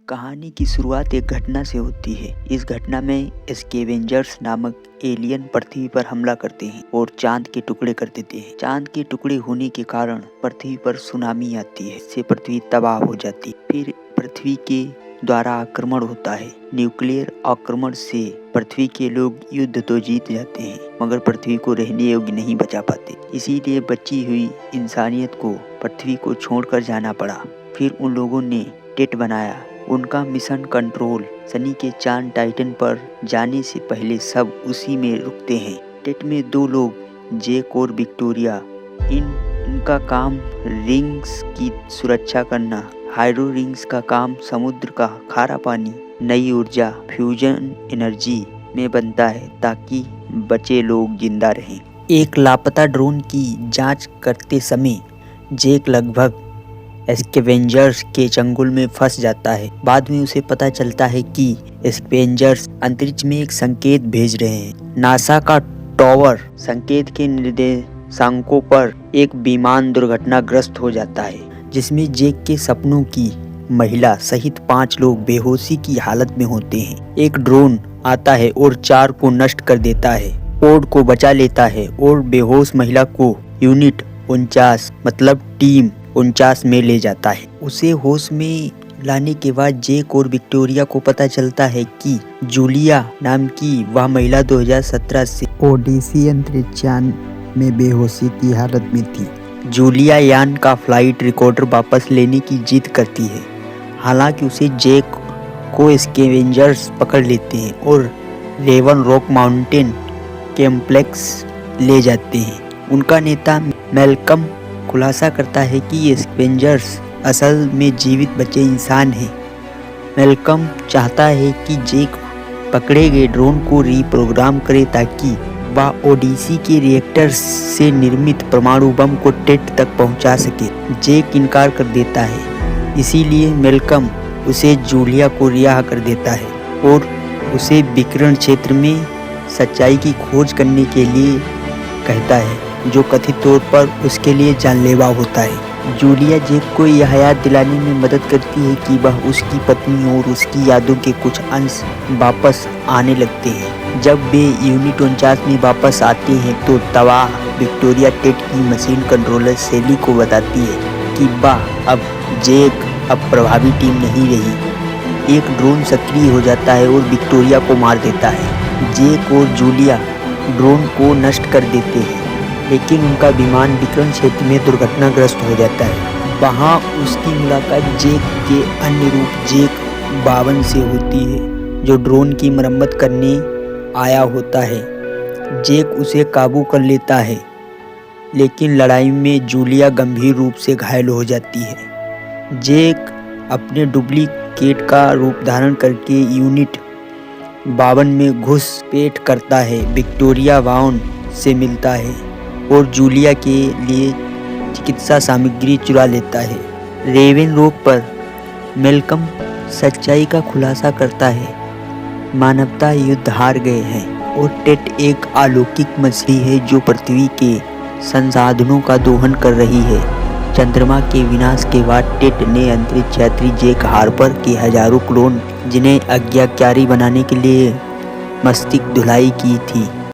कहानी की शुरुआत एक घटना से होती है। इस घटना में स्कैवेंजर्स नामक एलियन पृथ्वी पर हमला करते हैं और चांद के टुकड़े कर देते हैं। चांद के टुकड़े होने के कारण पृथ्वी पर सुनामी आती है, इससे पृथ्वी तबाह हो जाती है। फिर पृथ्वी के द्वारा आक्रमण होता है। न्यूक्लियर आक्रमण से पृथ्वी के लोग युद्ध तो जीत जाते हैं, मगर पृथ्वी को रहने योग्य नहीं बचा पाते। इसीलिए बची हुई इंसानियत को पृथ्वी को छोड़कर जाना पड़ा। फिर उन लोगों ने टेट बनाया। उनका मिशन कंट्रोल। शनि के चांद टाइटन पर जाने से पहले सब उसी में रुकते हैं। टेट में 2 लोग, जेक और विक्टोरिया। इनका काम रिंग्स की सुरक्षा करना। हाइड्रो रिंग्स का काम समुद्र का खारा पानी नई ऊर्जा फ्यूजन एनर्जी में बनता है ताकि बचे लोग जिंदा रहें। एक लापता ड्रोन की जांच करते समय जेक लगभग स्कैवेंजर्स के चंगुल में फंस जाता है। बाद में उसे पता चलता है कि स्कैवेंजर्स अंतरिक्ष में एक संकेत भेज रहे हैं। नासा का टॉवर संकेत के निर्देशांकों पर एक विमान दुर्घटनाग्रस्त हो जाता है, जिसमें जेक के सपनों की महिला सहित 5 लोग बेहोशी की हालत में होते हैं। एक ड्रोन आता है और 4 को नष्ट कर देता है। पोड को बचा लेता है और बेहोश महिला को यूनिट 49 मतलब टीम 49 में ले जाता है। उसे होश में लाने के बाद जेक और विक्टोरिया को पता चलता है कि जूलिया नाम की वह महिला 2017 से ओडिसी अंतरिक्षयान में बेहोशी की हालत में थी। जूलिया यान का फ्लाइट रिकॉर्डर वापस लेने की जिद करती है। हालांकि उसे जेक को स्कैवेंजर्स पकड़ लेते हैं और रेवन रॉक माउंटेन कॉम्प्लेक्स ले जाते हैं। उनका नेता मैल्कम खुलासा करता है कि ये स्कैवेंजर्स असल में जीवित बचे इंसान हैं। मैल्कम चाहता है कि जेक पकड़े गए ड्रोन को रीप्रोग्राम करे ताकि वह ओडिसी के रिएक्टर से निर्मित परमाणु बम को टेट तक पहुंचा सके। जेक इनकार कर देता है, इसीलिए मैल्कम उसे जूलिया को रिहा कर देता है और उसे विकिरण क्षेत्र में सच्चाई की खोज करने के लिए कहता है, जो कथित तौर पर उसके लिए जानलेवा होता है। जूलिया जेक को यह याद दिलाने में मदद करती है कि वह उसकी पत्नी और उसकी यादों के कुछ अंश वापस आने लगते हैं। जब वे यूनिट 49 में वापस आते हैं तो तबाह विक्टोरिया टेट की मशीन कंट्रोलर सेली को बताती है कि वह अब प्रभावी टीम नहीं रही। एक ड्रोन सक्रिय हो जाता है और विक्टोरिया को मार देता है। जेक और जूलिया ड्रोन को नष्ट कर देते हैं, लेकिन उनका विमान विकिरण क्षेत्र में दुर्घटनाग्रस्त हो जाता है। वहाँ उसकी मुलाकात जेक के अन्य रूप जेक 52 से होती है, जो ड्रोन की मरम्मत करने आया होता है। जेक उसे काबू कर लेता है, लेकिन लड़ाई में जूलिया गंभीर रूप से घायल हो जाती है। जेक अपने डुप्लीकेट का रूप धारण करके यूनिट 52 में घुसपैठ करता है। विक्टोरिया वाउन से मिलता है और जूलिया के लिए चिकित्सा सामग्री चुरा लेता है। रेवन रॉक पर मैल्कम सच्चाई का खुलासा करता है। मानवता युद्ध हार गए हैं और टेट एक अलौकिक मछली है जो पृथ्वी के संसाधनों का दोहन कर रही है। चंद्रमा के विनाश के बाद टेट ने अंतरिक्ष यात्री जेक हार्पर के हजारों क्लोन, जिन्हें आज्ञाकारी बनाने के लिए मस्तिष्क धुलाई की थी,